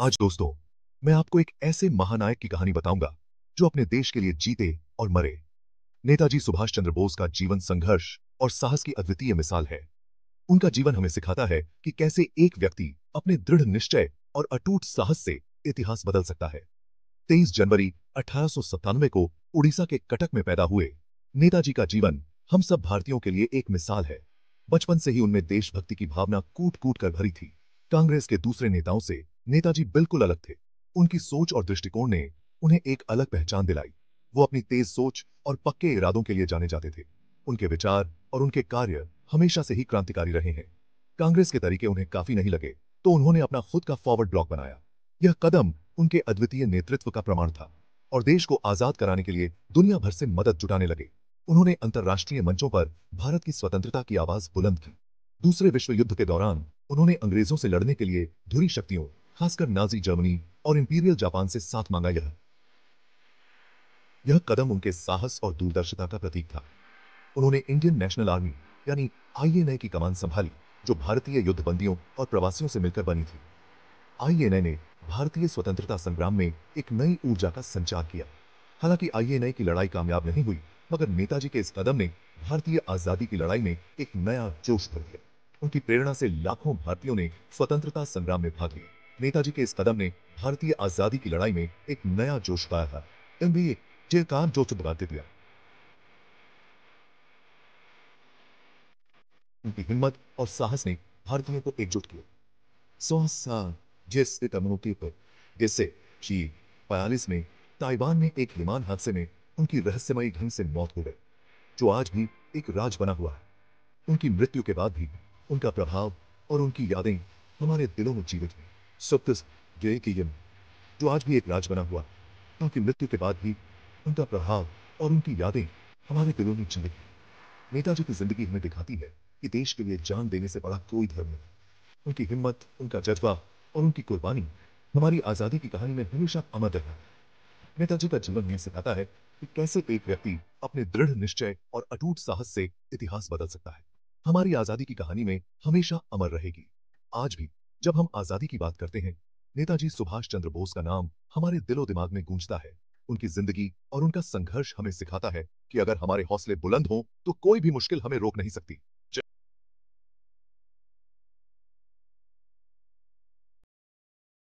आज दोस्तों, मैं आपको एक ऐसे महानायक की कहानी बताऊंगा जो अपने देश के लिए जीते और मरे। नेताजी सुभाष चंद्र बोस का जीवन संघर्ष और साहस की अद्वितीय मिसाल है। उनका जीवन हमें सिखाता है कि कैसे एक व्यक्ति अपने दृढ़ निश्चय और अटूट साहस से इतिहास बदल सकता है। 23 जनवरी 1897 को उड़ीसा के कटक में पैदा हुए नेताजी का जीवन हम सब भारतीयों के लिए एक मिसाल है। बचपन से ही उनमें देशभक्ति की भावना कूट कूट कर भरी थी। कांग्रेस के दूसरे नेताओं से नेताजी बिल्कुल अलग थे। उनकी सोच और दृष्टिकोण ने उन्हें एक अलग पहचान दिलाई। वो अपनी तेज सोच और पक्के इरादों के लिए जाने जाते थे। उनके विचार और उनके कार्य हमेशा से ही क्रांतिकारी रहे हैं। कांग्रेस के तरीके उन्हें काफी नहीं लगे, तो उन्होंने अपना खुद का फॉरवर्ड ब्लॉक बनाया। यह कदम उनके अद्वितीय नेतृत्व का प्रमाण था और देश को आजाद कराने के लिए दुनिया भर से मदद जुटाने लगे। उन्होंने अंतर्राष्ट्रीय मंचों पर भारत की स्वतंत्रता की आवाज बुलंद की। दूसरे विश्व युद्ध के दौरान उन्होंने अंग्रेजों से लड़ने के लिए धुरी शक्तियों, खासकर नाजी जर्मनी और इंपीरियल जापान से साथ मांगा। यह कदम उनके साहस और दूरदर्शिता का प्रतीक था। उन्होंने इंडियन नेशनल आर्मी यानी आईएनए की कमान संभाली, जो भारतीय युद्धबंदियों और प्रवासियों से मिलकर बनी थी। आईएनए ने भारतीय स्वतंत्रता संग्राम में एक नई ऊर्जा का संचार किया। हालांकि आईएनए की लड़ाई कामयाब नहीं हुई, मगर नेताजी के इस कदम ने भारतीय आजादी की लड़ाई में एक नया जोश भर दिया। उनकी प्रेरणा से लाखों भारतीयों ने स्वतंत्रता संग्राम में भाग लिया। नेताजी के इस कदम ने भारतीय आजादी की लड़ाई में एक नया जोश पाया था। एमबीए जेकार जोश बढ़ाते दिया। उनकी हिम्मत और साहस ने भारतीयों को एकजुट किया। 100 साल जिस कम्युनिटी पर जिससे कि 42 में ताइवान में एक विमान हादसे में उनकी रहस्यमयी ढंग से मौत हो गई, जो आज भी एक राज बना हुआ है। उनकी मृत्यु के बाद भी उनका प्रभाव और उनकी यादें हमारे दिलों में जीवित हैं। सत्य जय की यम, जो आज भी एक राज बना हुआ है। उनकी मृत्यु के बाद भी उनका प्रभाव और उनकी यादें हमारे दिलों में जीवित हैं। नेताजी की जिंदगी हमें दिखाती है कि देश के लिए जान देने से बड़ा कोई धर्म नहीं। उनकी हिम्मत, उनका जज्बा और उनकी कुर्बानी हमारी आजादी की कहानी में हमेशा अमर रहा है। नेताजी का जीवन हमें सिखाता है कि कैसे एक व्यक्ति अपने दृढ़ निश्चय और अटूट साहस से इतिहास बदल सकता है। हमारी आजादी की कहानी में हमेशा अमर रहेगी। आज भी जब हम आजादी की बात करते हैं, नेताजी सुभाष चंद्र बोस का नाम हमारे दिलो दिमाग में गूंजता है। उनकी जिंदगी और उनका संघर्ष हमें सिखाता है कि अगर हमारे हौसले बुलंद हों तो कोई भी मुश्किल हमें रोक नहीं सकती।